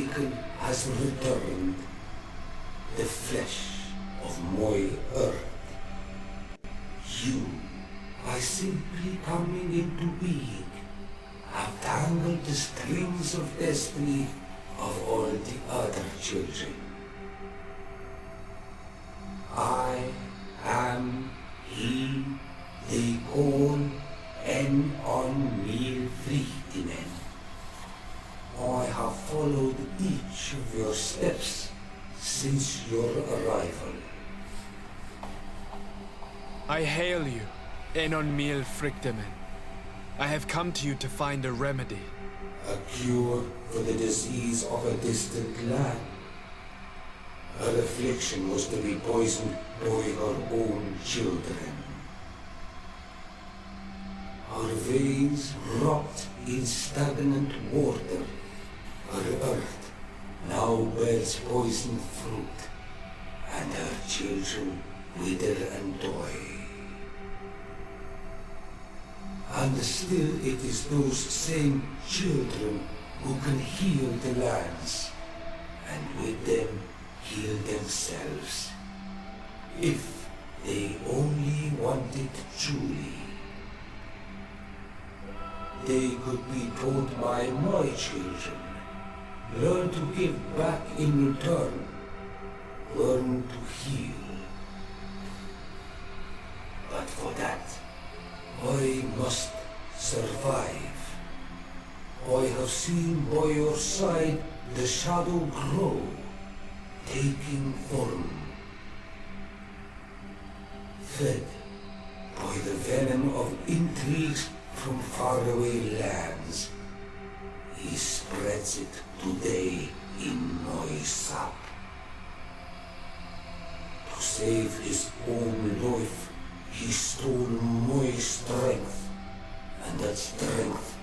beacon has returned. The flesh of my earth. You, by simply coming into being, have tangled the strings of destiny of all the other children. I am he they call en on mil vliegtimen. I have followed each of your steps since your arrival. I hail you, Enon Mil Frichtemen. I have come to you to find a remedy. A cure for the disease of a distant land. Her affliction was to be poisoned by her own children. Her veins rot in stagnant water. Her earth now bears poisoned fruit, and her children wither and die. And still it is those same children who can heal the lands, and with them heal themselves, if they only want it truly. They could be taught by my children, learn to give back in return, learn to heal. But for that, I must survive. I have seen by your side the shadow grow, taking form. Fed by the venom of intrigues from faraway lands, he spreads it today in my sap. To save his own life, he stole my strength, and that strength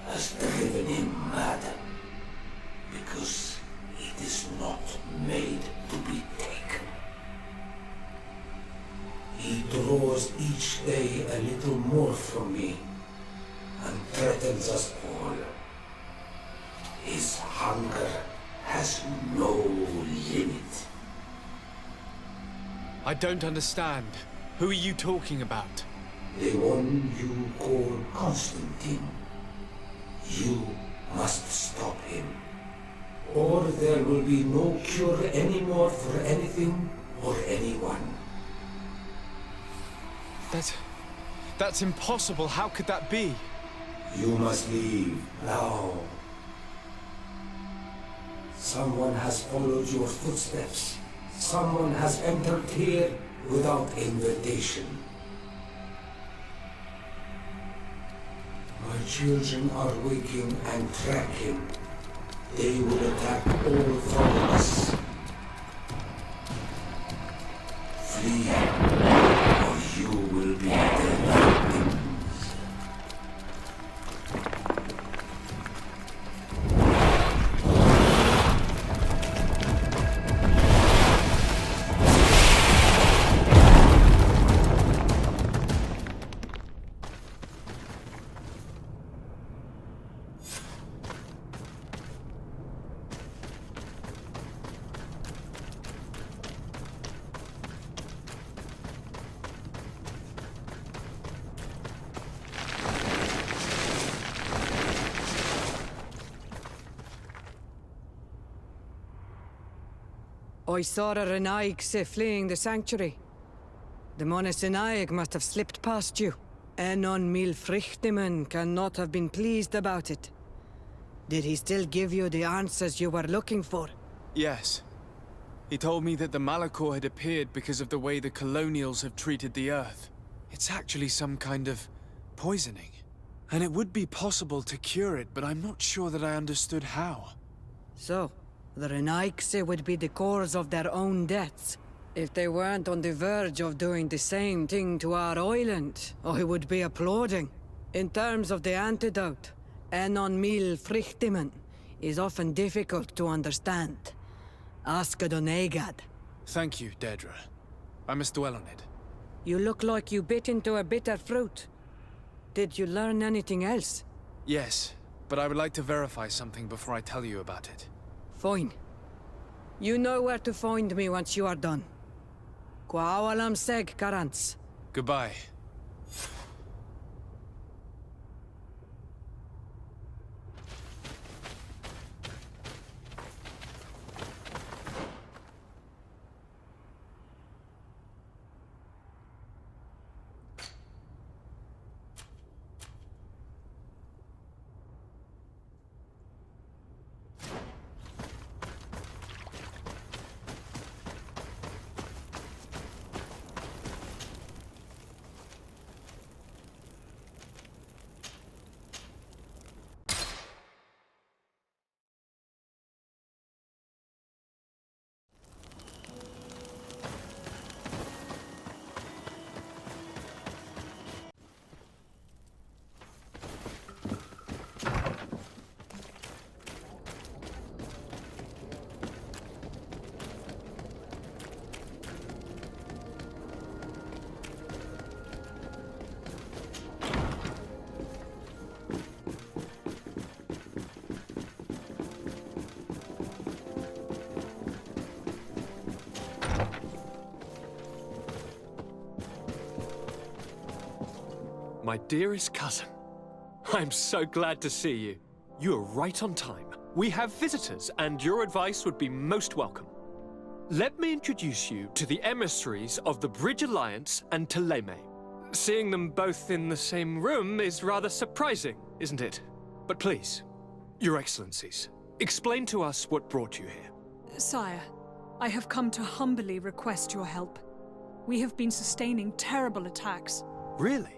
has driven him mad, because it is not made to be taken. He draws each day a little more from me, and threatens us all. His hunger has no limit. I don't understand. Who are you talking about? The one you call Constantine. You must stop him, or there will be no cure anymore for anything or anyone. That's impossible. How could that be? You must leave now. Someone has followed your footsteps. Someone has entered here without invitation. My children are waking and tracking. They will attack all followers. Flee, or you will be dead victims. I saw a Renaigse fleeing the sanctuary. The Monesenaig must have slipped past you. Enon Mil Frichtemen cannot have been pleased about it. Did he still give you the answers you were looking for? Yes. He told me that the Malachor had appeared because of the way the colonials have treated the Earth. It's actually some kind of poisoning. And it would be possible to cure it, but I'm not sure that I understood how. So, the Renaigse would be the cause of their own deaths. If they weren't on the verge of doing the same thing to our island, I would be applauding. In terms of the antidote, Enon Mil Frichtemen is often difficult to understand. Ask Adonegad. Thank you, Dedra. I must dwell on it. You look like you bit into a bitter fruit. Did you learn anything else? Yes, but I would like to verify something before I tell you about it. Fine. You know where to find me once you are done. Kuawalam seg, Karants. Goodbye. My dearest cousin, I'm so glad to see you. You are right on time. We have visitors, and your advice would be most welcome. Let me introduce you to the emissaries of the Bridge Alliance and Teleme. Seeing them both in the same room is rather surprising, isn't it? But please, Your Excellencies, explain to us what brought you here. Sire, I have come to humbly request your help. We have been sustaining terrible attacks. Really?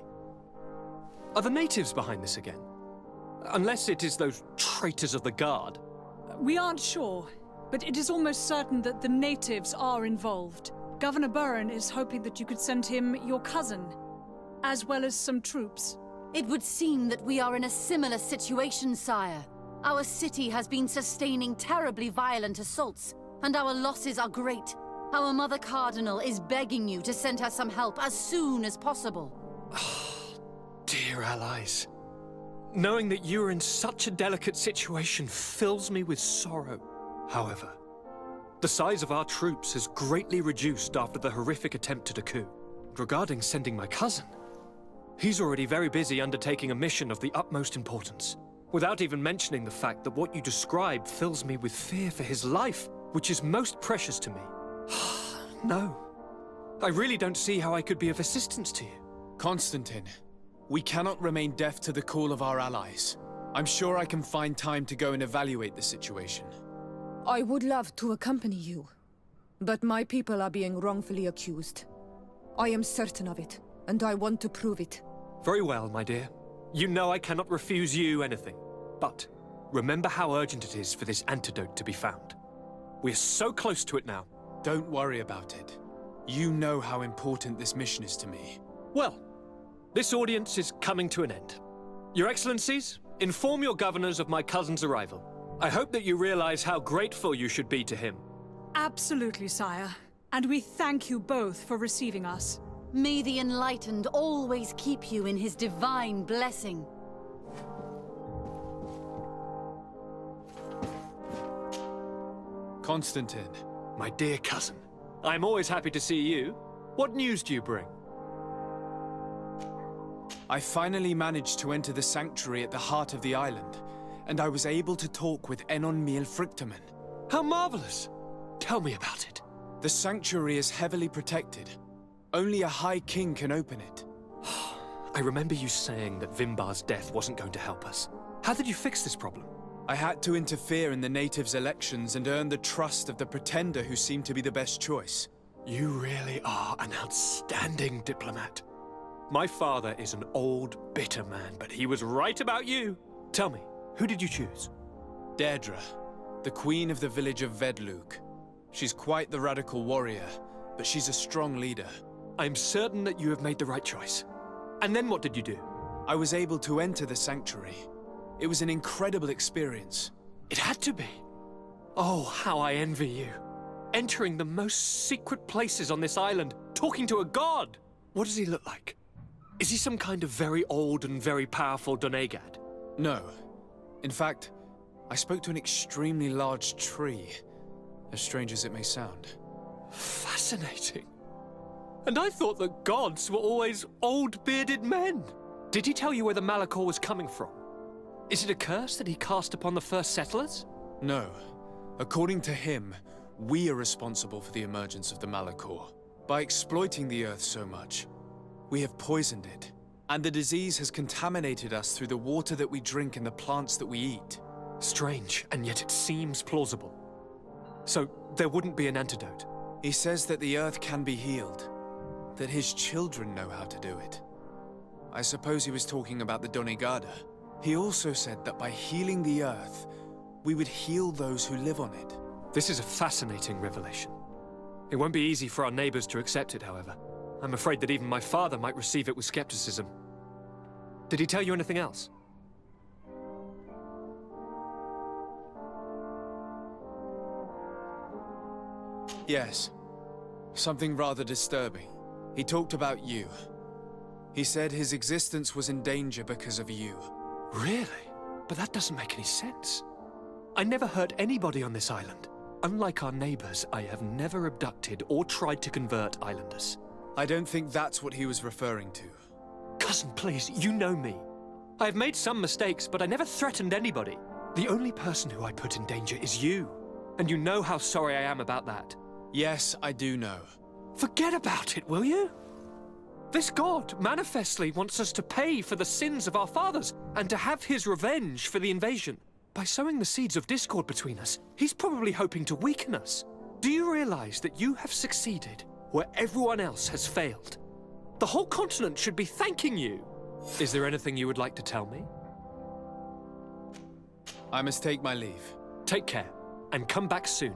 Are the natives behind this again? Unless it is those traitors of the Guard. We aren't sure, but it is almost certain that the natives are involved. Governor Burren is hoping that you could send him your cousin, as well as some troops. It would seem that we are in a similar situation, sire. Our city has been sustaining terribly violent assaults, and our losses are great. Our Mother Cardinal is begging you to send her some help as soon as possible. Dear allies, knowing that you are in such a delicate situation fills me with sorrow. However, the size of our troops has greatly reduced after the horrific attempt at a coup. Regarding sending my cousin, he's already very busy undertaking a mission of the utmost importance, without even mentioning the fact that what you described fills me with fear for his life, which is most precious to me. No, I really don't see how I could be of assistance to you. Constantine, we cannot remain deaf to the call of our allies. I'm sure I can find time to go and evaluate the situation. I would love to accompany you, but my people are being wrongfully accused. I am certain of it, and I want to prove it. Very well, my dear. You know I cannot refuse you anything. But remember how urgent it is for this antidote to be found. We're so close to it now. Don't worry about it. You know how important this mission is to me. Well, this audience is coming to an end. Your Excellencies, inform your governors of my cousin's arrival. I hope that you realize how grateful you should be to him. Absolutely, sire. And we thank you both for receiving us. May the Enlightened always keep you in his divine blessing. Constantine. My dear cousin, I'm always happy to see you. What news do you bring? I finally managed to enter the sanctuary at the heart of the island, and I was able to talk with Enon Miel Frictamen. How marvelous! Tell me about it. The sanctuary is heavily protected. Only a High King can open it. I remember you saying that Vimbar's death wasn't going to help us. How did you fix this problem? I had to interfere in the natives' elections and earn the trust of the pretender who seemed to be the best choice. You really are an outstanding diplomat. My father is an old, bitter man, but he was right about you. Tell me, who did you choose? Deirdre, the queen of the village of Vedluk. She's quite the radical warrior, but she's a strong leader. I'm certain that you have made the right choice. And then what did you do? I was able to enter the sanctuary. It was an incredible experience. It had to be. Oh, how I envy you. Entering the most secret places on this island, talking to a god. What does he look like? Is he some kind of very old and very powerful Donegad? No. In fact, I spoke to an extremely large tree, as strange as it may sound. Fascinating. And I thought that gods were always old bearded men. Did he tell you where the Malachor was coming from? Is it a curse that he cast upon the first settlers? No. According to him, we are responsible for the emergence of the Malachor. By exploiting the Earth so much, we have poisoned it. And the disease has contaminated us through the water that we drink and the plants that we eat. Strange, and yet it seems plausible. So, there wouldn't be an antidote? He says that the Earth can be healed, that his children know how to do it. I suppose he was talking about the Donegada. He also said that by healing the Earth, we would heal those who live on it. This is a fascinating revelation. It won't be easy for our neighbors to accept it, however. I'm afraid that even my father might receive it with skepticism. Did he tell you anything else? Yes. Something rather disturbing. He talked about you. He said his existence was in danger because of you. Really? But that doesn't make any sense. I never hurt anybody on this island. Unlike our neighbors, I have never abducted or tried to convert islanders. I don't think that's what he was referring to. Cousin, please, you know me. I have made some mistakes, but I never threatened anybody. The only person who I put in danger is you. And you know how sorry I am about that. Yes, I do know. Forget about it, will you? This god manifestly wants us to pay for the sins of our fathers and to have his revenge for the invasion. By sowing the seeds of discord between us, he's probably hoping to weaken us. Do you realize that you have succeeded where everyone else has failed? The whole continent should be thanking you. Is there anything you would like to tell me? I must take my leave. Take care, and come back soon.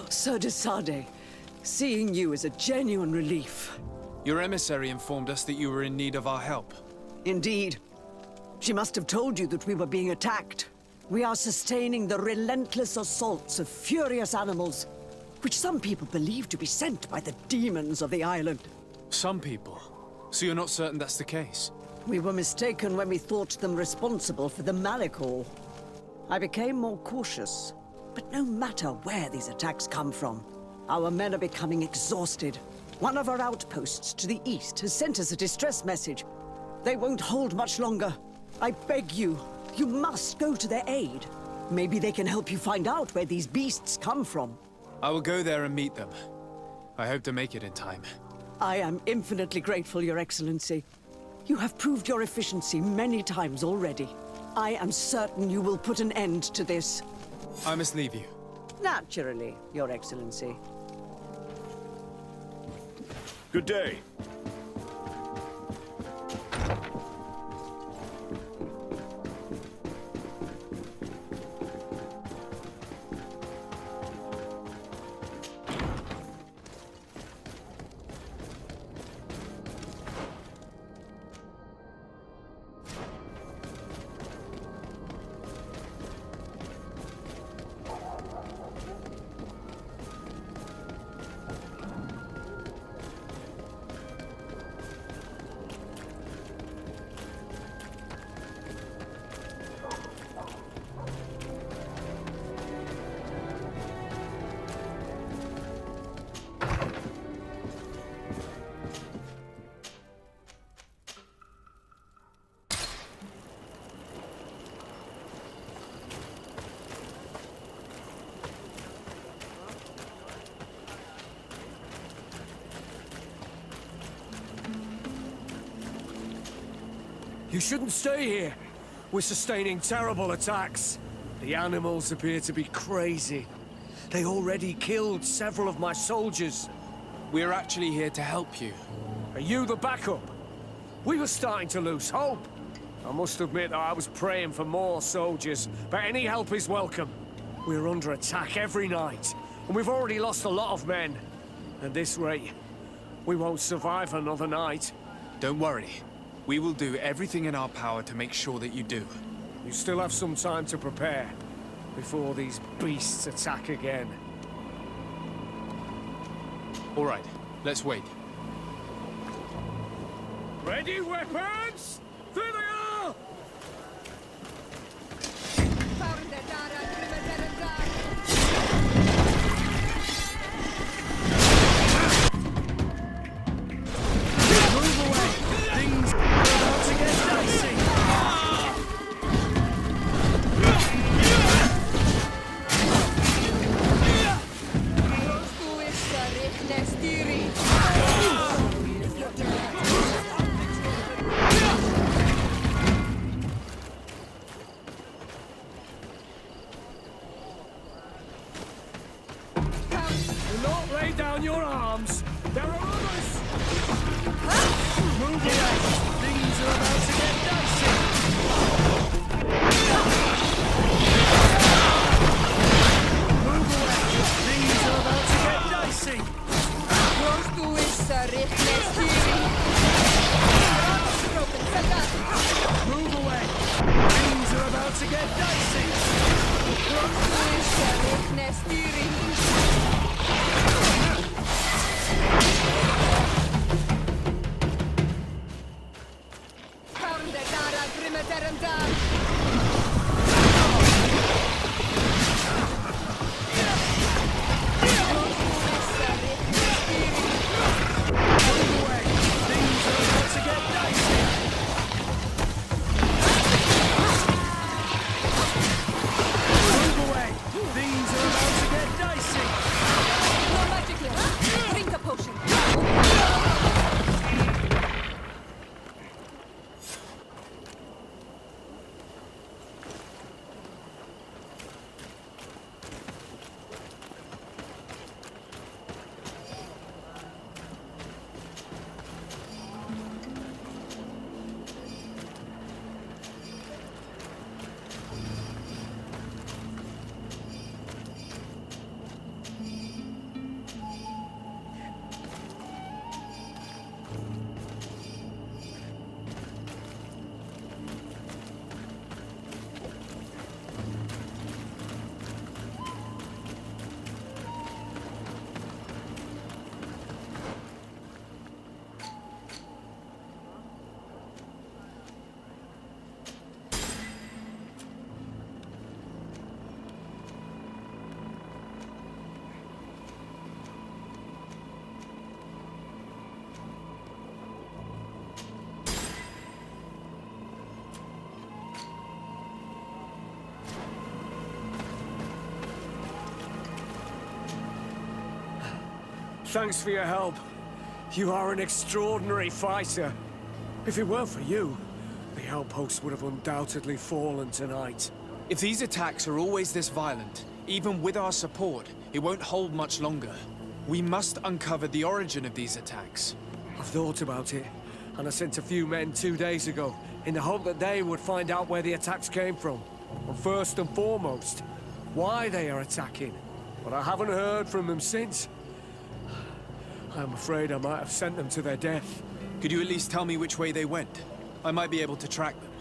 Sir de Sade, seeing you is a genuine relief. Your emissary informed us that you were in need of our help. Indeed. She must have told you that we were being attacked. We are sustaining the relentless assaults of furious animals, which some people believe to be sent by the demons of the island. Some people. So you're not certain that's the case? We were mistaken when we thought them responsible for the Malachor. I became more cautious. But no matter where these attacks come from, our men are becoming exhausted. One of our outposts to the east has sent us a distress message. They won't hold much longer. I beg you, you must go to their aid. Maybe they can help you find out where these beasts come from. I will go there and meet them. I hope to make it in time. I am infinitely grateful, Your Excellency. You have proved your efficiency many times already. I am certain you will put an end to this. I must leave you. Naturally, Your Excellency. Good day. You shouldn't stay here. We're sustaining terrible attacks. The animals appear to be crazy. They already killed several of my soldiers. We're actually here to help you. Are you the backup? We were starting to lose hope. I must admit that I was praying for more soldiers, but any help is welcome. We're under attack every night, and we've already lost a lot of men. At this rate, we won't survive another night. Don't worry. We will do everything in our power to make sure that you do. You still have some time to prepare, before these beasts attack again. All right, let's wait. Ready, weapons? There they are! Move away! Things are about to get dicey! Do not lay down your arms! There are others! Move away! Things are about to get dicey! Move away! Things are about to get dicey! Move away! Things are about to get dicey! Move away! Things are about to get dicey! Move away! Things are about to get dicey! Drink a potion. Thanks for your help. You are an extraordinary fighter. If it weren't for you, the outpost would have undoubtedly fallen tonight. If these attacks are always this violent, even with our support, it won't hold much longer. We must uncover the origin of these attacks. I've thought about it, and I sent a few men 2 days ago, in the hope that they would find out where the attacks came from. And first and foremost, why they are attacking. But I haven't heard from them since. I'm afraid I might have sent them to their death. Could you at least tell me which way they went? I might be able to track them.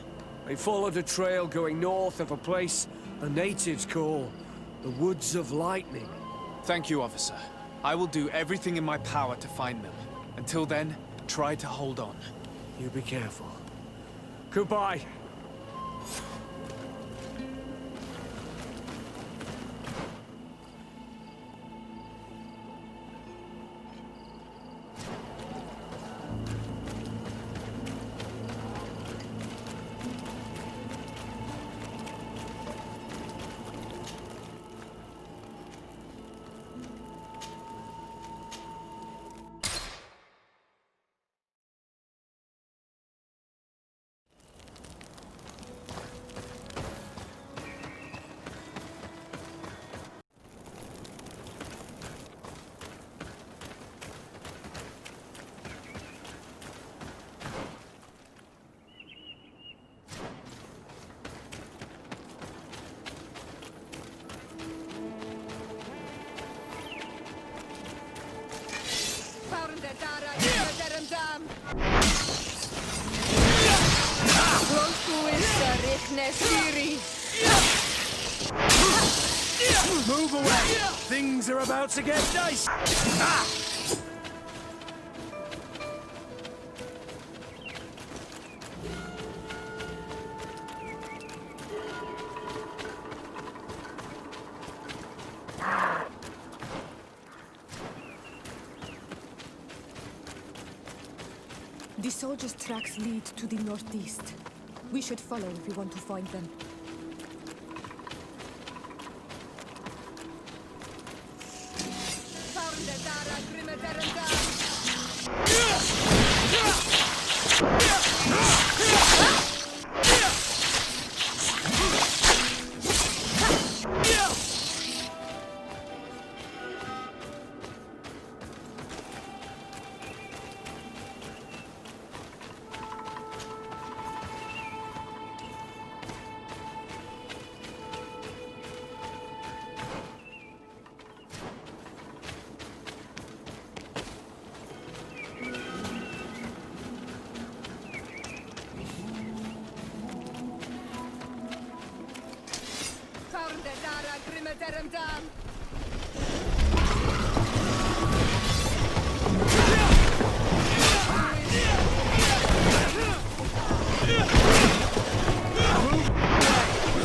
They followed a trail going north of a place the natives call the Woods of Lightning. Thank you, officer. I will do everything in my power to find them. Until then, try to hold on. You be careful. Goodbye. Move away! Things are about to get dicey! Ah! The soldiers' tracks lead to the northeast. We should follow if we want to find them.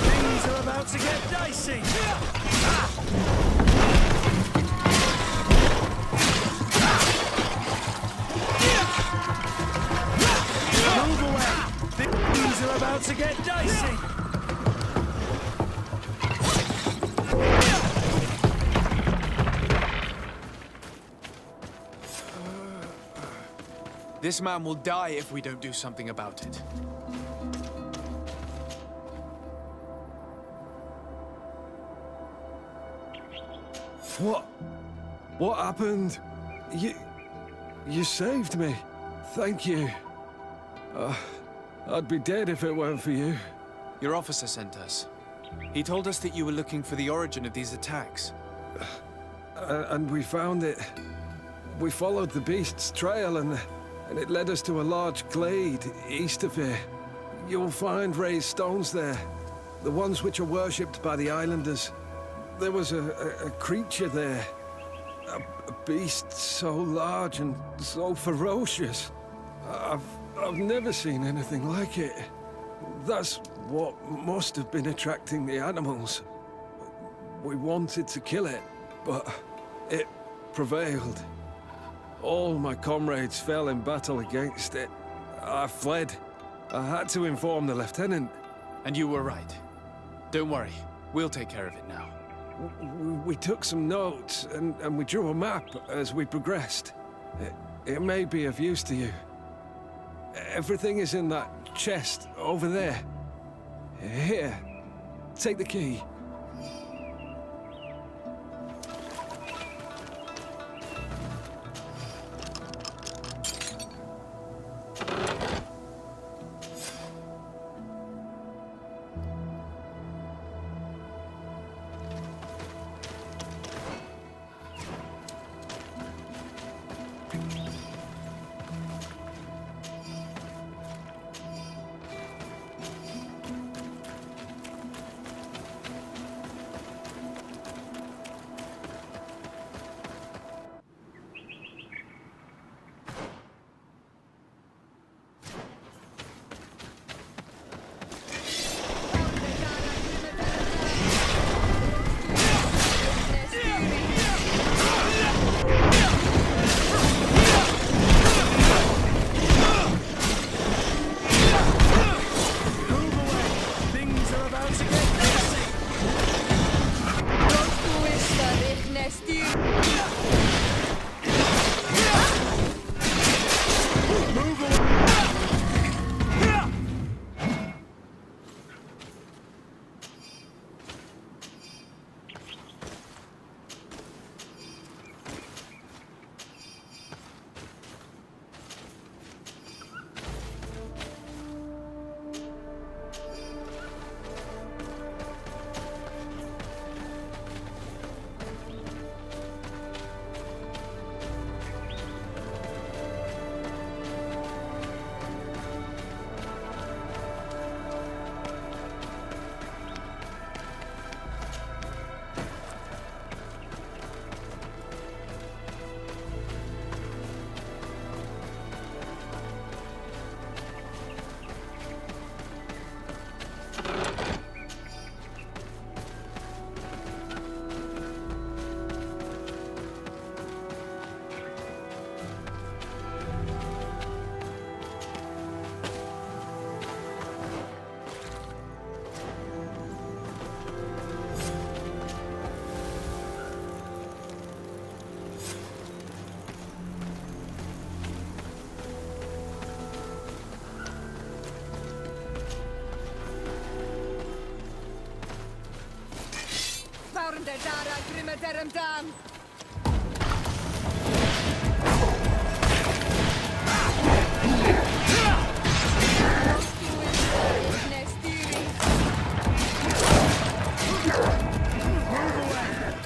Things are about to get dicey! Move away! Things are about to get dicey! This man will die if we don't do something about it. What happened? You saved me. Thank you. I'd be dead if it weren't for you. Your officer sent us. He told us that you were looking for the origin of these attacks. And we found it. We followed the beast's trail and it led us to a large glade east of here. You'll find raised stones there. The ones which are worshipped by the islanders. There was a creature there. A beast so large and so ferocious. I've never seen anything like it. That's what must have been attracting the animals. We wanted to kill it, but it prevailed. All my comrades fell in battle against it. I fled. I had to inform the lieutenant. And you were right. Don't worry, we'll take care of it now. We took some notes, and we drew a map as we progressed. It may be of use to you. Everything is in that chest over there. Here, take the key.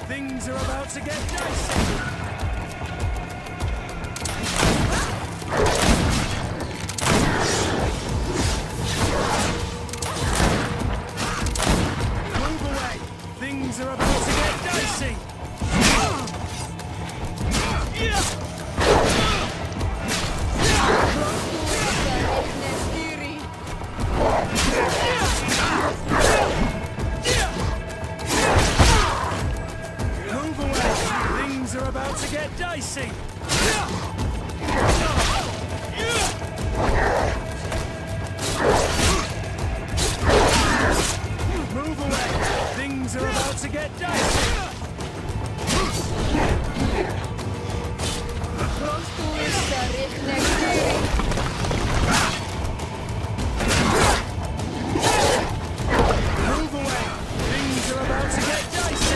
Things are about to get dicey! Move away! Things are about to get dicey! Move away! Things are about to get dicey! Move away! Things are about to get dicey! Move away! Things are about to get dicey!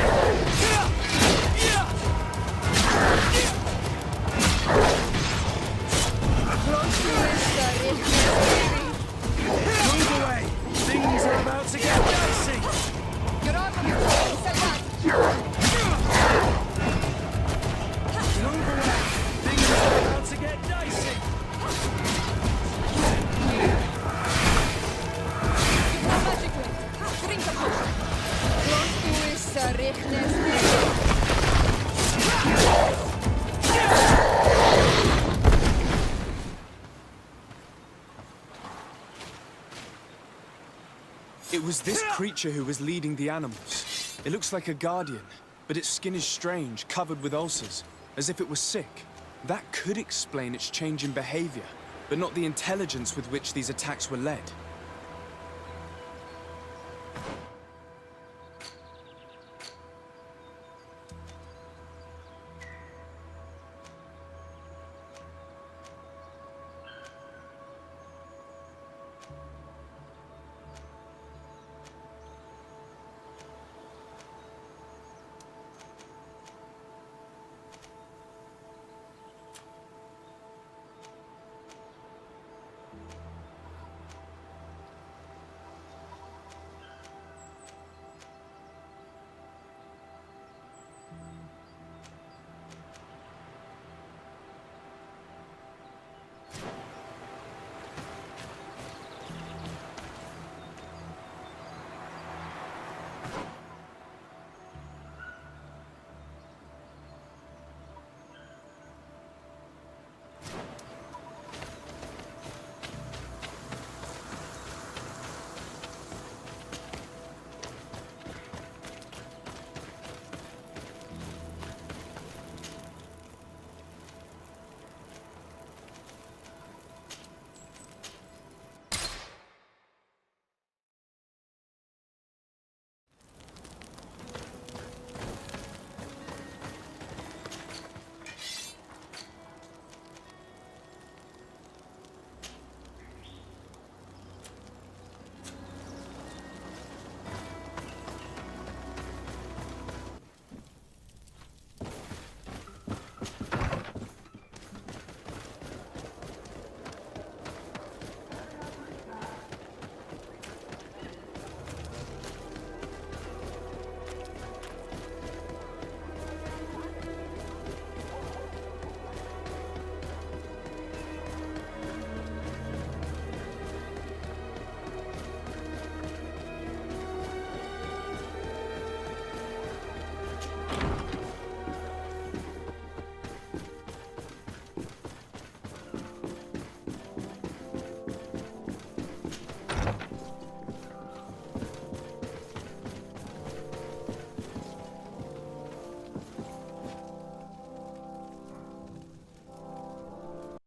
Move away! Things are about to get dicey! Move away! Things are about to get dicey! It was this creature who was leading the animals. It looks like a guardian, but its skin is strange, covered with ulcers, as if it was sick. That could explain its change in behavior, but not the intelligence with which these attacks were led.